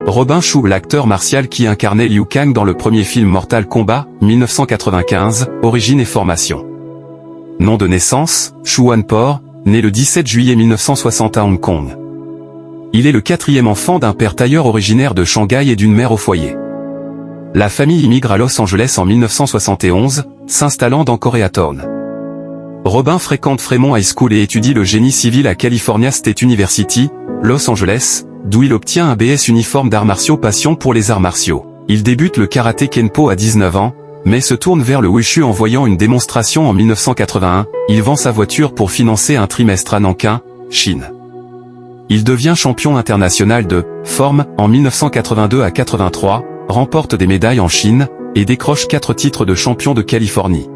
Robin Shou, l'acteur martial qui incarnait Liu Kang dans le premier film Mortal Kombat, 1995, origine et formation. Nom de naissance, Shu Wanpo, né le 17 juillet 1960 à Hong Kong. Il est le quatrième enfant d'un père tailleur originaire de Shanghai et d'une mère au foyer. La famille immigre à Los Angeles en 1971, s'installant dans Koreatown. Robin fréquente Fremont High School et étudie le génie civil à California State University, Los Angeles, d'où il obtient un BS uniforme d'arts martiaux passion pour les arts martiaux. Il débute le karaté Kenpo à 19 ans, mais se tourne vers le Wushu en voyant une démonstration en 1981, il vend sa voiture pour financer un trimestre à Nankin, Chine. Il devient champion international de forme en 1982 à 83, remporte des médailles en Chine, et décroche 4 titres de champion de Californie.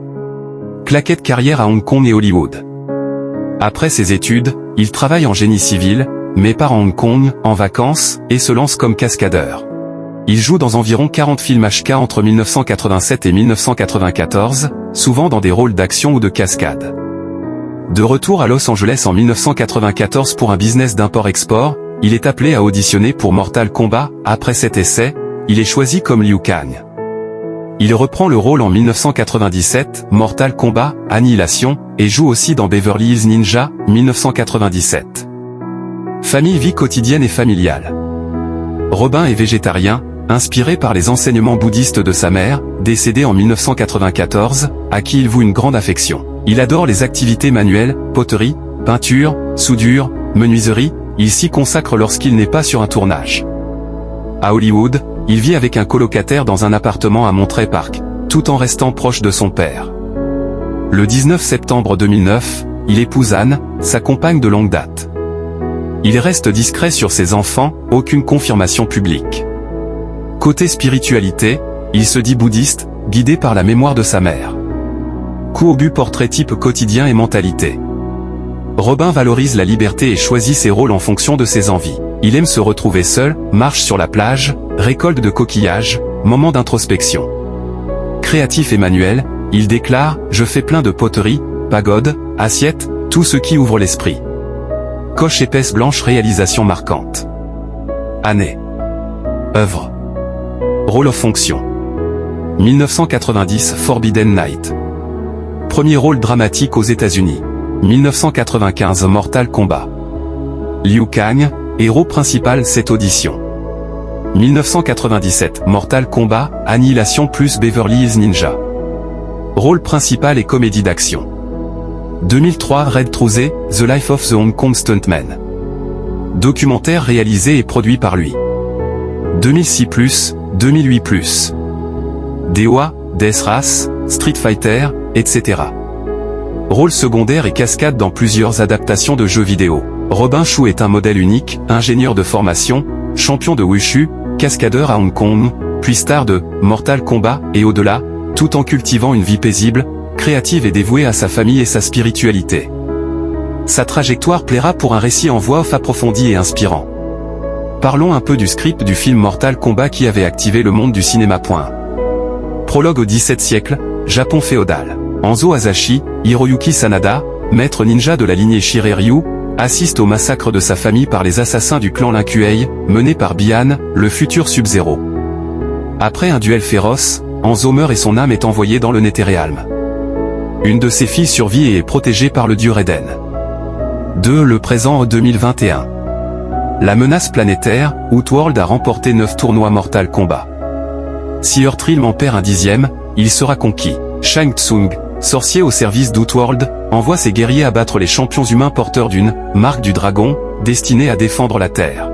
Claquette carrière à Hong Kong et Hollywood. Après ses études, il travaille en génie civil, mais part en Hong Kong, en vacances, et se lance comme cascadeur. Il joue dans environ 40 films HK entre 1987 et 1994, souvent dans des rôles d'action ou de cascade. De retour à Los Angeles en 1994 pour un business d'import-export, il est appelé à auditionner pour Mortal Kombat. Après cet essai, il est choisi comme Liu Kang. Il reprend le rôle en 1997, Mortal Kombat, Annihilation, et joue aussi dans Beverly Hills Ninja, 1997. Famille, vie quotidienne et familiale. Robin est végétarien, inspiré par les enseignements bouddhistes de sa mère, décédée en 1994, à qui il voue une grande affection. Il adore les activités manuelles, poterie, peinture, soudure, menuiserie, il s'y consacre lorsqu'il n'est pas sur un tournage. À Hollywood, il vit avec un colocataire dans un appartement à Monterey Park, tout en restant proche de son père. Le 19 septembre 2009, il épouse Anne, sa compagne de longue date. Il reste discret sur ses enfants, aucune confirmation publique. Côté spiritualité, il se dit bouddhiste, guidé par la mémoire de sa mère. Coup au but, portrait type quotidien et mentalité. Robin valorise la liberté et choisit ses rôles en fonction de ses envies. Il aime se retrouver seul, marche sur la plage, récolte de coquillages, moment d'introspection. Créatif et manuel, il déclare « Je fais plein de poteries, pagodes, assiettes, tout ce qui ouvre l'esprit. » Coche épaisse blanche, réalisation marquante. Année. Œuvre. Rôle of fonction. 1990 Forbidden Night. Premier rôle dramatique aux États-Unis. 1995 Mortal Kombat. Liu Kang, héros principal cette audition. 1997 Mortal Kombat, Annihilation plus Beverly Hills Ninja. Rôle principal et comédie d'action. 2003 Red Trouser, The Life of the Hong Kong Stuntman. Documentaire réalisé et produit par lui. 2006+, 2008+. DOA, Death Race, Street Fighter, etc. Rôle secondaire et cascade dans plusieurs adaptations de jeux vidéo. Robin Shou est un modèle unique, ingénieur de formation, champion de Wushu, cascadeur à Hong Kong, puis star de Mortal Kombat et au-delà, tout en cultivant une vie paisible, créative et dévouée à sa famille et sa spiritualité. Sa trajectoire plaira pour un récit en voix off approfondi et inspirant. Parlons un peu du script du film Mortal Kombat qui avait activé le monde du cinéma. Prologue au XVIIe siècle, Japon féodal. Anzo Hasashi, Hiroyuki Sanada, maître ninja de la lignée Shirei-ryu, assiste au massacre de sa famille par les assassins du clan Linkuei, mené par Bian, le futur Sub-Zero. Après un duel féroce, Anzo meurt et son âme est envoyée dans le Netherrealm. Une de ses filles survit et est protégée par le dieu Raiden. 2. Le présent 2021. La menace planétaire, Outworld a remporté 9 tournois Mortal Kombat. Si Earthrealm en perd un 10e, il sera conquis. Shang Tsung, sorcier au service d'Outworld, envoie ses guerriers abattre les champions humains porteurs d'une marque du dragon, destinée à défendre la Terre.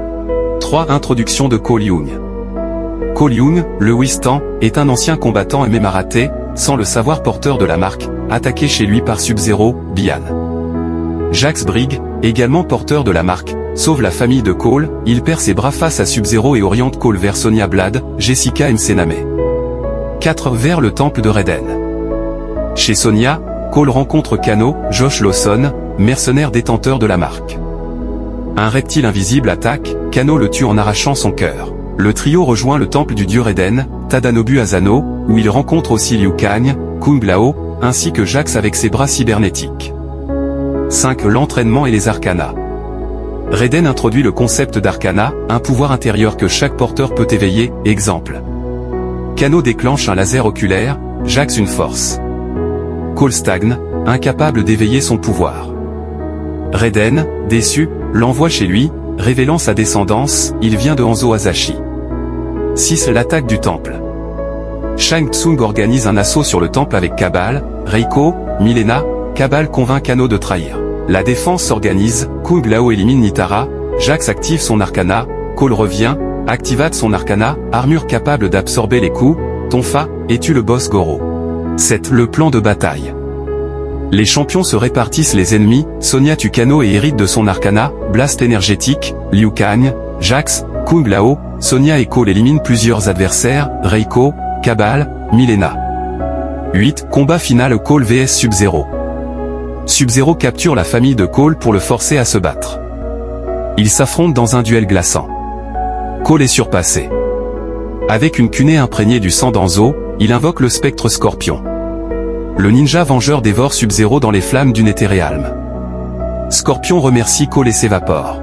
3. Introduction de Cole Young. Cole Young, le Wistan, est un ancien combattant et mémaraté, sans le savoir porteur de la marque, attaqué chez lui par Sub-Zero, Bian. Jax Briggs, également porteur de la marque, sauve la famille de Cole, il perd ses bras face à Sub-Zero et oriente Cole vers Sonya Blade, Jessica Msename. 4. Vers le temple de Raiden. Chez Sonya, Cole rencontre Kano, Josh Lawson, mercenaire détenteur de la marque. Un reptile invisible attaque, Kano le tue en arrachant son cœur. Le trio rejoint le temple du dieu Raiden, Tadanobu Asano, où il rencontre aussi Liu Kang, Kung Lao, ainsi que Jax avec ses bras cybernétiques. 5. L'entraînement et les arcanas. Raiden introduit le concept d'Arcana, un pouvoir intérieur que chaque porteur peut éveiller, exemple. Kano déclenche un laser oculaire, Jax une force. Cole stagne, incapable d'éveiller son pouvoir. Raiden, déçu, l'envoie chez lui, révélant sa descendance, il vient de Hanzo Hasashi. 6. L'attaque du temple. Shang Tsung organise un assaut sur le temple avec Kabal, Reiko, Milena, Kabal convainc Kano de trahir. La défense s'organise, Kung Lao élimine Nitara, Jax active son arcana, Cole revient, activate son arcana, armure capable d'absorber les coups, Tonfa, et tue le boss Goro. 7. Le plan de bataille. Les champions se répartissent les ennemis, Sonya tue Kano et hérite de son arcana, Blast énergétique, Liu Kang, Jax, Kung Lao, Sonya et Cole éliminent plusieurs adversaires, Reiko, Kabal, Milena. 8. Combat final Cole vs Sub-Zero. Sub-Zero capture la famille de Cole pour le forcer à se battre. Ils s'affrontent dans un duel glaçant. Cole est surpassé. Avec une cunée imprégnée du sang d'Hanzo, il invoque le spectre Scorpion. Le ninja vengeur dévore Sub-Zero dans les flammes du Netherrealm. Scorpion remercie Cole et s'évapore.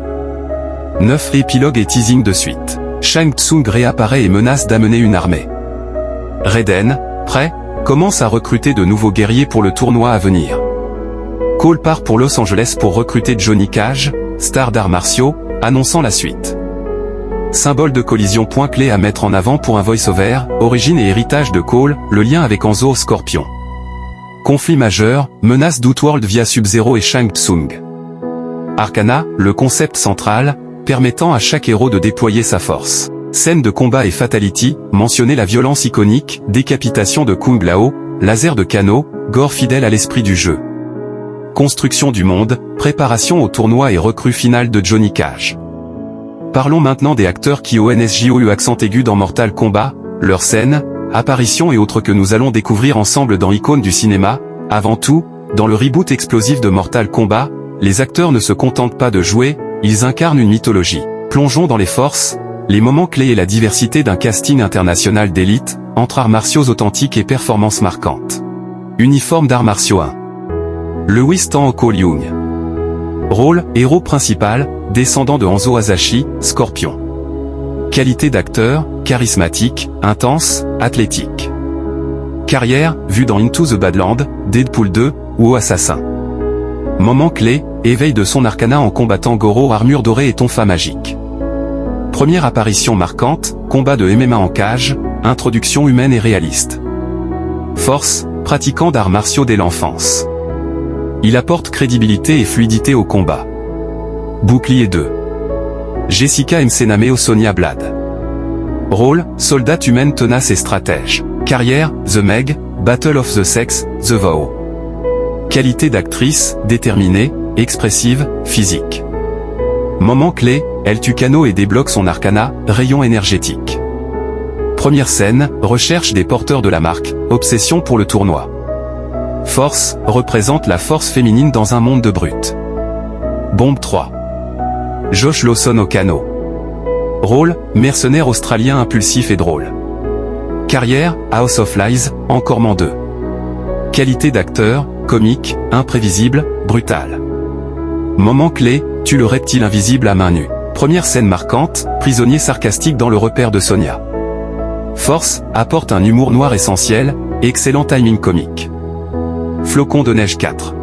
9. Épilogue et teasing de suite. Shang Tsung réapparaît et menace d'amener une armée. Raiden, prêt, commence à recruter de nouveaux guerriers pour le tournoi à venir. Cole part pour Los Angeles pour recruter Johnny Cage, star d'arts martiaux, annonçant la suite. Symbole de collision point clé à mettre en avant pour un voice-over, origine et héritage de Cole, le lien avec Hanzo Scorpion. Conflit majeur, menace d'Outworld via Sub-Zero et Shang Tsung. Arcana, le concept central, permettant à chaque héros de déployer sa force. Scène de combat et fatality, mentionner la violence iconique, décapitation de Kung Lao, laser de Kano, gore fidèle à l'esprit du jeu. Construction du monde, préparation au tournoi et recrue finale de Johnny Cage. Parlons maintenant des acteurs qui ont eu accent aigu dans Mortal Kombat, leurs scènes, apparitions et autres que nous allons découvrir ensemble dans Icônes du cinéma. Avant tout, dans le reboot explosif de Mortal Kombat, les acteurs ne se contentent pas de jouer, ils incarnent une mythologie. Plongeons dans les forces, les moments clés et la diversité d'un casting international d'élite, entre arts martiaux authentiques et performances marquantes. Uniforme d'arts martiaux 1. Lewis Tan Cole Young. Rôle, héros principal, descendant de Hanzo Hasashi, Scorpion. Qualité d'acteur, charismatique, intense, athlétique. Carrière, vue dans Into the Badland, Deadpool 2, ou Assassin. Moment clé, éveil de son arcana en combattant Goro armure dorée et tonfa magique. Première apparition marquante, combat de MMA en cage, introduction humaine et réaliste. Force, pratiquant d'arts martiaux dès l'enfance. Il apporte crédibilité et fluidité au combat. Bouclier 2. Jessica M. Senameo Sonya Blade. Rôle, soldate humaine tenace et stratège. Carrière, The Meg, Battle of the Sex, The Vow. Qualité d'actrice, déterminée, expressive, physique. Moment clé, elle tue Kano et débloque son arcana, rayon énergétique. Première scène, recherche des porteurs de la marque, obsession pour le tournoi. Force, représente la force féminine dans un monde de brutes. Bombe 3. Josh Lawson Okano. Rôle, mercenaire australien impulsif et drôle. Carrière, House of Lies, Encorement 2. Qualité d'acteur, comique, imprévisible, brutal. Moment clé, tue le reptile invisible à main nue. Première scène marquante, prisonnier sarcastique dans le repère de Sonya. Force, apporte un humour noir essentiel, excellent timing comique. Flocon de neige 4.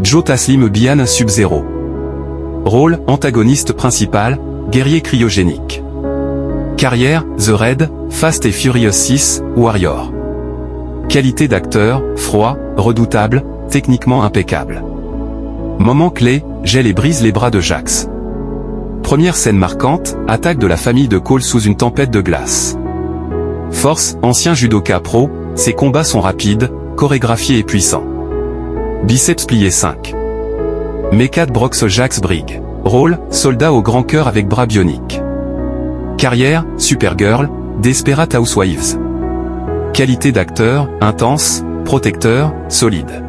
Joe Taslim Bian Sub-Zero. Rôle, antagoniste principal, guerrier cryogénique. Carrière, The Raid, Fast and Furious 6, Warrior. Qualité d'acteur, froid, redoutable, techniquement impeccable. Moment clé, gèle et brise les bras de Jax. Première scène marquante, attaque de la famille de Cole sous une tempête de glace. Force, ancien judoka pro, ses combats sont rapides, chorégraphiés et puissants. Biceps plié 5. Mecha Brox Jax Brigg. Rôle, soldat au grand cœur avec bras bioniques. Carrière, Supergirl, Desperate Housewives. Qualité d'acteur, intense, protecteur, solide.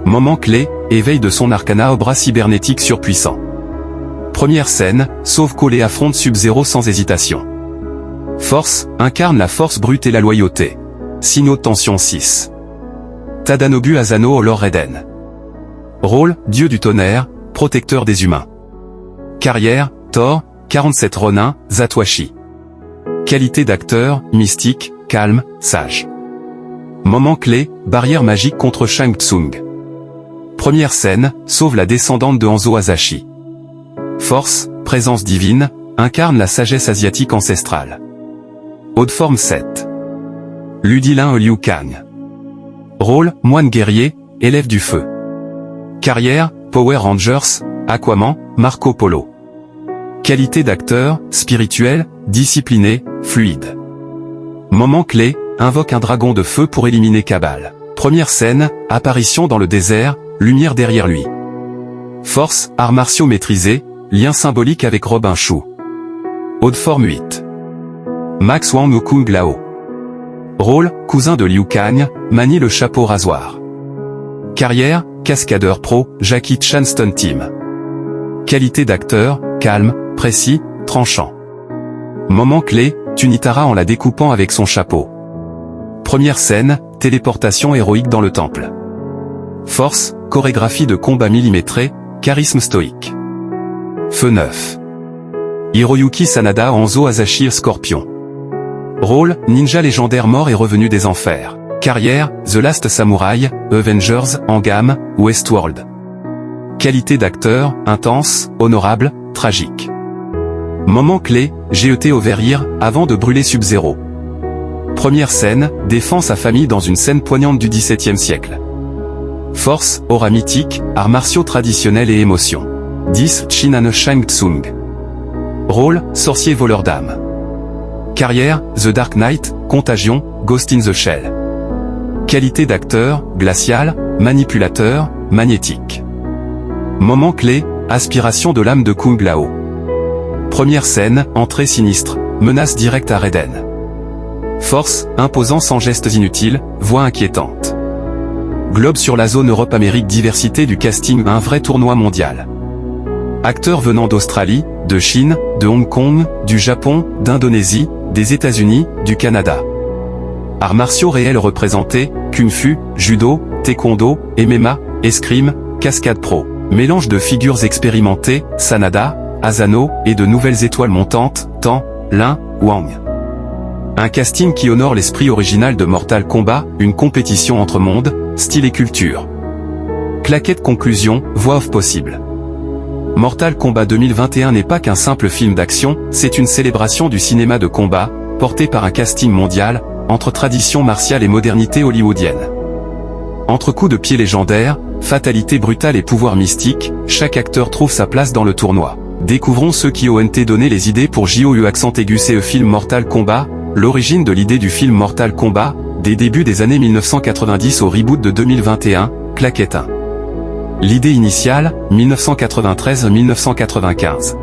Moment clé, éveil de son arcana au bras cybernétique surpuissant. Première scène, sauve Cole et affronte Sub-Zero sans hésitation. Force, incarne la force brute et la loyauté. Signaux de tension 6. Tadanobu Asano Olor Raiden. Rôle, dieu du tonnerre, protecteur des humains. Carrière, Thor, 47 Ronin, Zatoichi. Qualité d'acteur, mystique, calme, sage. Moment clé, barrière magique contre Shang Tsung. Première scène, sauve la descendante de Hanzo Hasashi. Force, présence divine, incarne la sagesse asiatique ancestrale. Haute forme 7. Ludilin Liu Kang. Rôle, moine guerrier, élève du feu. Carrière, Power Rangers, Aquaman, Marco Polo. Qualité d'acteur, spirituel, discipliné, fluide. Moment clé, invoque un dragon de feu pour éliminer Cabal. Première scène, apparition dans le désert, lumière derrière lui. Force, arts martiaux maîtrisés, lien symbolique avec Robin Chou. Haute forme 8. Max Wang Kung Lao. Rôle, cousin de Liu Kang, manie le chapeau rasoir. Carrière, cascadeur pro, Jackie Chan Stunt Team. Qualité d'acteur, calme, précis, tranchant. Moment clé, Tunitara en la découpant avec son chapeau. Première scène, téléportation héroïque dans le temple. Force, chorégraphie de combat millimétrée, charisme stoïque. Feu 9. Hiroyuki Sanada Hanzo Hasashi Scorpion. Rôle, ninja légendaire mort et revenu des enfers. Carrière, The Last Samurai, Avengers, Engam, Westworld. Qualité d'acteur, intense, honorable, tragique. Moment clé, GET Overear, avant de brûler Sub-Zero. Première scène, défend sa famille dans une scène poignante du XVIIe siècle. Force, aura mythique, arts martiaux traditionnels et émotions. 10. Shinane Shang Tsung. Rôle, sorcier voleur d'âme. Carrière, The Dark Knight, Contagion, Ghost in the Shell. Qualité d'acteur, glacial, manipulateur, magnétique. Moment clé, aspiration de l'âme de Kung Lao. Première scène, entrée sinistre, menace directe à Raiden. Force, imposant sans gestes inutiles, voix inquiétante. Globe sur la zone Europe-Amérique, diversité du casting, un vrai tournoi mondial. Acteurs venant d'Australie, de Chine, de Hong Kong, du Japon, d'Indonésie, des États-Unis, du Canada. Arts martiaux réels représentés, Kung Fu, Judo, Taekwondo, MMA, Escrime, Cascade Pro. Mélange de figures expérimentées, Sanada, Asano, et de nouvelles étoiles montantes, Tan, Lin, Wang. Un casting qui honore l'esprit original de Mortal Kombat, une compétition entre mondes, style et culture. Claquette conclusion, voix off possible. Mortal Kombat 2021 n'est pas qu'un simple film d'action, c'est une célébration du cinéma de combat, porté par un casting mondial, entre tradition martiale et modernité hollywoodienne. Entre coups de pied légendaires, fatalité brutale et pouvoir mystique, chaque acteur trouve sa place dans le tournoi. Découvrons ceux qui ont donné les idées pour JOU accent aigu CE film Mortal Kombat, l'origine de l'idée du film Mortal Kombat, des débuts des années 1990 au reboot de 2021, Claquette 1. L'idée initiale, 1993-1995.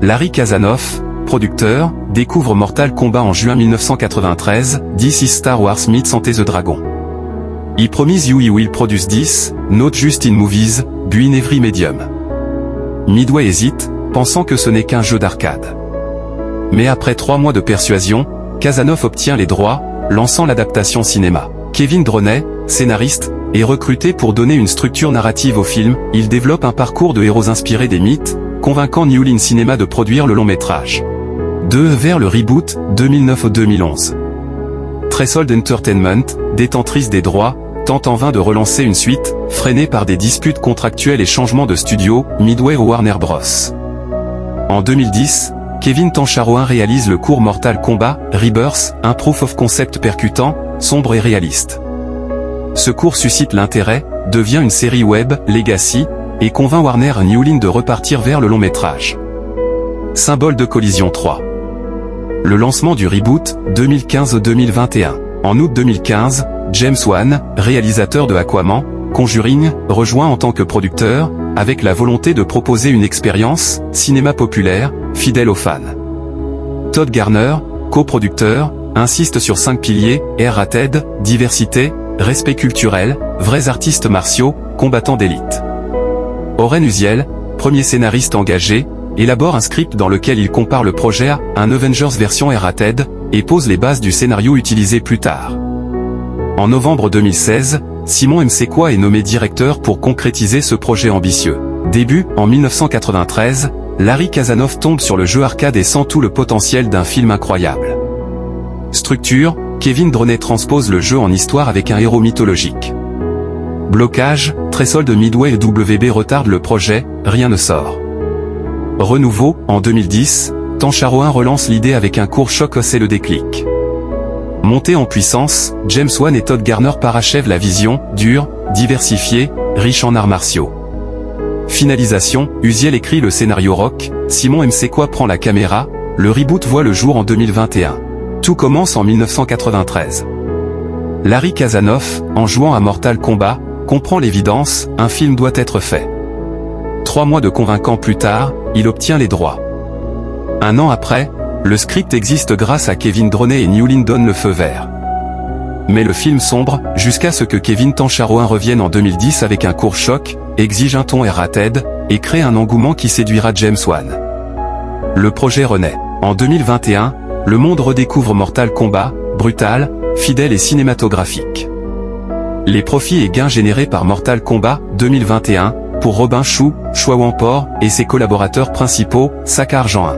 Larry Kazanoff, producteur, découvre Mortal Kombat en juin 1993, This is Star Wars meets Enter the Dragon. He promise you he will produce this, not just in movies, but in every medium. Midway hésite, pensant que ce n'est qu'un jeu d'arcade. Mais après 3 mois de persuasion, Kazanoff obtient les droits, lançant l'adaptation cinéma. Kevin Droney, scénariste, est recruté pour donner une structure narrative au film. Il développe un parcours de héros inspiré des mythes, convainquant New Line Cinema de produire le long métrage. Vers le reboot, 2009-2011. Threshold Entertainment, détentrice des droits, tente en vain de relancer une suite, freinée par des disputes contractuelles et changements de studio, Midway ou Warner Bros. En 2010, Kevin Tancharoen réalise le court Mortal Kombat, Rebirth, un proof of concept percutant, sombre et réaliste. Ce court suscite l'intérêt, devient une série web, Legacy, et convainc Warner New Line de repartir vers le long métrage. Symbole de collision 3. Le lancement du reboot, 2015-2021. En août 2015, James Wan, réalisateur de Aquaman, Conjuring, rejoint en tant que producteur, avec la volonté de proposer une expérience, cinéma populaire, fidèle aux fans. Todd Garner, coproducteur, insiste sur 5 piliers, R-rated, diversité, respect culturel, vrais artistes martiaux, combattants d'élite. Oren Uziel, premier scénariste engagé, élabore un script dans lequel il compare le projet à un Avengers version R-rated, et pose les bases du scénario utilisé plus tard. En novembre 2016, Simon Msekwa est nommé directeur pour concrétiser ce projet ambitieux. Début, en 1993, Larry Kazanoff tombe sur le jeu arcade et sent tout le potentiel d'un film incroyable. Structure, Kevin Dronet transpose le jeu en histoire avec un héros mythologique. Blocage, Tresol de Midway et WB retardent le projet, rien ne sort. Renouveau, en 2010, Tancharoen relance l'idée avec un court choc, c'est le déclic. Montée en puissance, James Wan et Todd Garner parachèvent la vision, dure, diversifiée, riche en arts martiaux. Finalisation, Uziel écrit le scénario rock, Simon Msekwa prend la caméra, le reboot voit le jour en 2021. Tout commence en 1993. Larry Kazanoff, en jouant à Mortal Kombat, comprend l'évidence, un film doit être fait. 3 mois de convaincant plus tard, il obtient les droits. 1 an après, le script existe grâce à Kevin Dronet et Newlin donne le feu vert. Mais le film sombre, jusqu'à ce que Kevin Tancharoen revienne en 2010 avec un court choc, exige un ton R-rated, et crée un engouement qui séduira James Wan. Le projet renaît. En 2021, le monde redécouvre Mortal Kombat, brutal, fidèle et cinématographique. Les profits et gains générés par Mortal Kombat 2021, pour Robin Chou, Choi Wampor, et ses collaborateurs principaux, sac argent 1.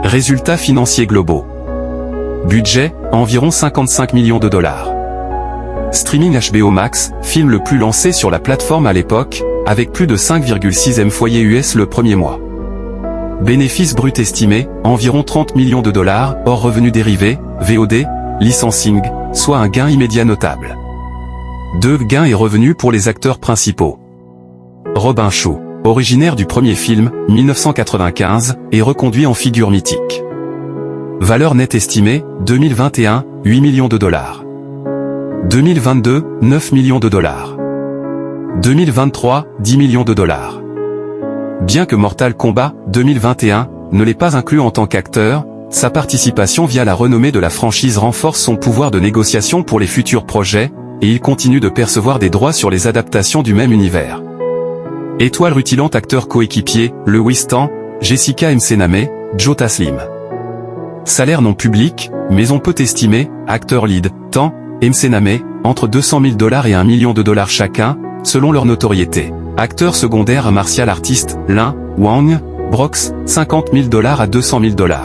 Résultats financiers globaux. Budget, environ 55 millions de dollars. Streaming HBO Max, film le plus lancé sur la plateforme à l'époque, avec plus de 5,6 foyers US le premier mois. Bénéfice brut estimé, environ 30 millions de dollars, hors revenus dérivés, VOD, licensing, soit un gain immédiat notable. 2 gains et revenus pour les acteurs principaux. Robin Chou, originaire du premier film, 1995, est reconduit en figure mythique. Valeur nette estimée, 2021, 8 millions de dollars. 2022, 9 millions de dollars. 2023, 10 millions de dollars. Bien que Mortal Kombat 2021 ne l'ait pas inclus en tant qu'acteur, sa participation via la renommée de la franchise renforce son pouvoir de négociation pour les futurs projets, et il continue de percevoir des droits sur les adaptations du même univers. Étoile rutilante, acteur coéquipier, Lewis Stan, Jessica Msename, Joe Taslim. Salaire non public, mais on peut estimer, acteur lead, Tan, Msename, entre 200 000 $ et 1 million de dollars chacun, selon leur notoriété. Acteur secondaire, martial artiste, Lin, Wang, Brox, 50 000 $ à 200 000 $.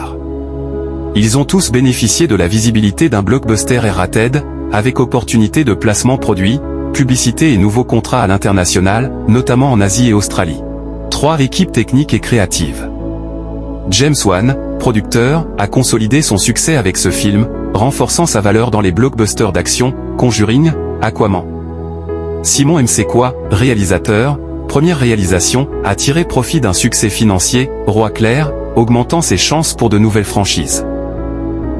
Ils ont tous bénéficié de la visibilité d'un blockbuster R-rated, avec opportunité de placement produit, publicité et nouveaux contrats à l'international, notamment en Asie et Australie. 3 équipes techniques et créatives. James Wan, producteur, a consolidé son succès avec ce film, renforçant sa valeur dans les blockbusters d'action, Conjuring, Aquaman. Simon Msekwa, réalisateur, première réalisation, a tiré profit d'un succès financier, Roi Clair, augmentant ses chances pour de nouvelles franchises.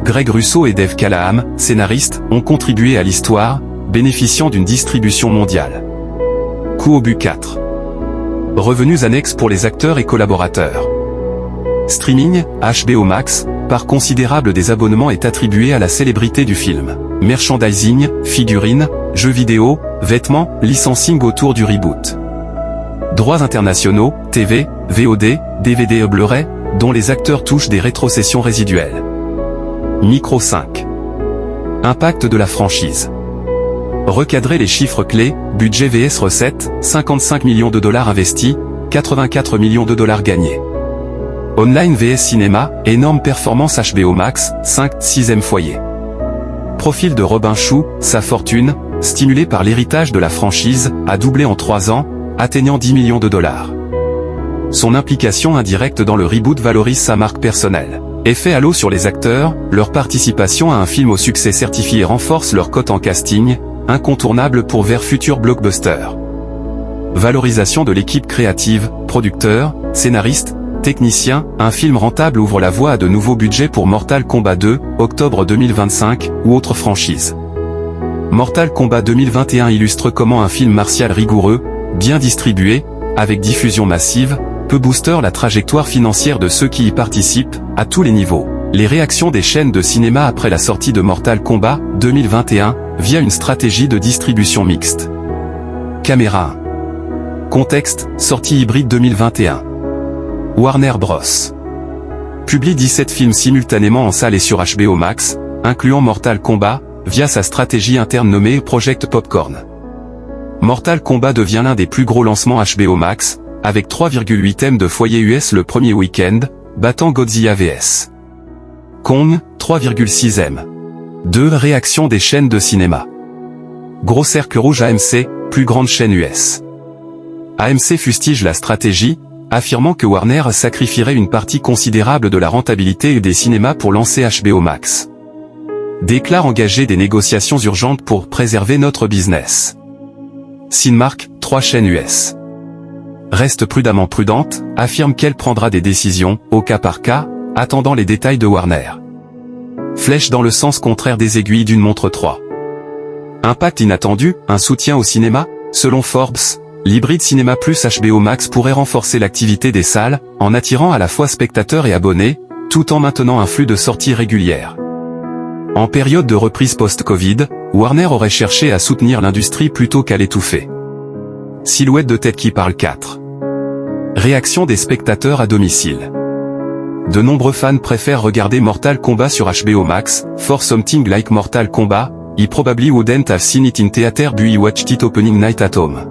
Greg Russo et Dave Callaham, scénaristes, ont contribué à l'histoire, bénéficiant d'une distribution mondiale. Coût au but 4. Revenus annexes pour les acteurs et collaborateurs. Streaming, HBO Max, part considérable des abonnements est attribuée à la célébrité du film. Merchandising, figurines, jeux vidéo, vêtements, licensing autour du reboot. Droits internationaux, TV, VOD, DVD et Blu-ray, dont les acteurs touchent des rétrocessions résiduelles. Micro 5. Impact de la franchise. Recadrer les chiffres clés, budget vs recettes, 55 millions de dollars investis, 84 millions de dollars gagnés. Online vs cinéma, énorme performance HBO Max, 5-6e foyer. Profil de Robin Chou, sa fortune, stimulée par l'héritage de la franchise, a doublé en 3 ans, atteignant 10 millions de dollars. Son implication indirecte dans le reboot valorise sa marque personnelle. Effet halo sur les acteurs, leur participation à un film au succès certifié renforce leur cote en casting, incontournable pour vers futurs blockbusters. Valorisation de l'équipe créative, producteurs, scénaristes, techniciens, un film rentable ouvre la voie à de nouveaux budgets pour Mortal Kombat 2, octobre 2025, ou autre franchise. Mortal Kombat 2021 illustre comment un film martial rigoureux, bien distribué, avec diffusion massive, peut booster la trajectoire financière de ceux qui y participent, à tous les niveaux. Les réactions des chaînes de cinéma après la sortie de Mortal Kombat 2021, via une stratégie de distribution mixte. Caméra 1. Contexte, sortie hybride 2021. Warner Bros. Publie 17 films simultanément en salle et sur HBO Max, incluant Mortal Kombat, via sa stratégie interne nommée Project Popcorn. Mortal Kombat devient l'un des plus gros lancements HBO Max, avec 3,8 de foyer US le premier week-end, battant Godzilla vs. Kong, 3,6 M. 2 réactions des chaînes de cinéma. Gros cercle rouge AMC, plus grande chaîne US. AMC fustige la stratégie, affirmant que Warner sacrifierait une partie considérable de la rentabilité des cinémas pour lancer HBO Max. Déclare engager des négociations urgentes pour préserver notre business. Cinemark, 3 chaînes US. Reste prudemment prudente, affirme qu'elle prendra des décisions, au cas par cas, attendant les détails de Warner. Flèche dans le sens contraire des aiguilles d'une montre 3. Impact inattendu, un soutien au cinéma, selon Forbes. L'hybride cinéma plus HBO Max pourrait renforcer l'activité des salles, en attirant à la fois spectateurs et abonnés, tout en maintenant un flux de sorties régulières. En période de reprise post-Covid, Warner aurait cherché à soutenir l'industrie plutôt qu'à l'étouffer. Silhouette de tête qui parle 4. Réaction des spectateurs à domicile. De nombreux fans préfèrent regarder Mortal Kombat sur HBO Max, for something like Mortal Kombat, you probably wouldn't have seen it in theater but you watched it opening night at home.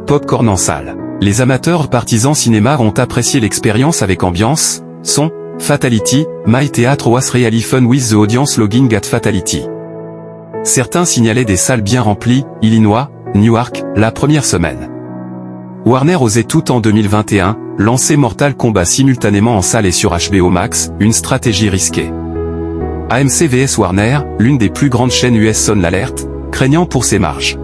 Popcorn en salle. Les amateurs partisans cinéma ont apprécié l'expérience avec ambiance, son, Fatality, My Theatre was really fun with the audience logging at Fatality. Certains signalaient des salles bien remplies, Illinois, Newark, la première semaine. Warner osait tout en 2021, lancer Mortal Kombat simultanément en salle et sur HBO Max, une stratégie risquée. AMC vs Warner, l'une des plus grandes chaînes US sonne l'alerte, craignant pour ses marges.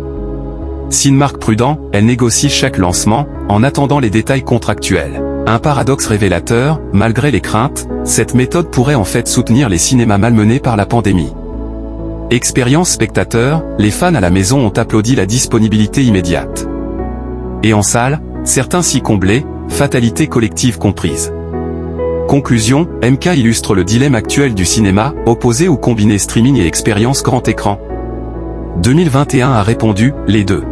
Cinemark prudent, elle négocie chaque lancement, en attendant les détails contractuels. Un paradoxe révélateur, malgré les craintes, cette méthode pourrait en fait soutenir les cinémas malmenés par la pandémie. Expérience spectateur, les fans à la maison ont applaudi la disponibilité immédiate. Et en salle, certains s'y comblaient, fatalité collective comprise. Conclusion, MK illustre le dilemme actuel du cinéma, opposé ou combiné streaming et expérience grand écran. 2021 a répondu, les deux.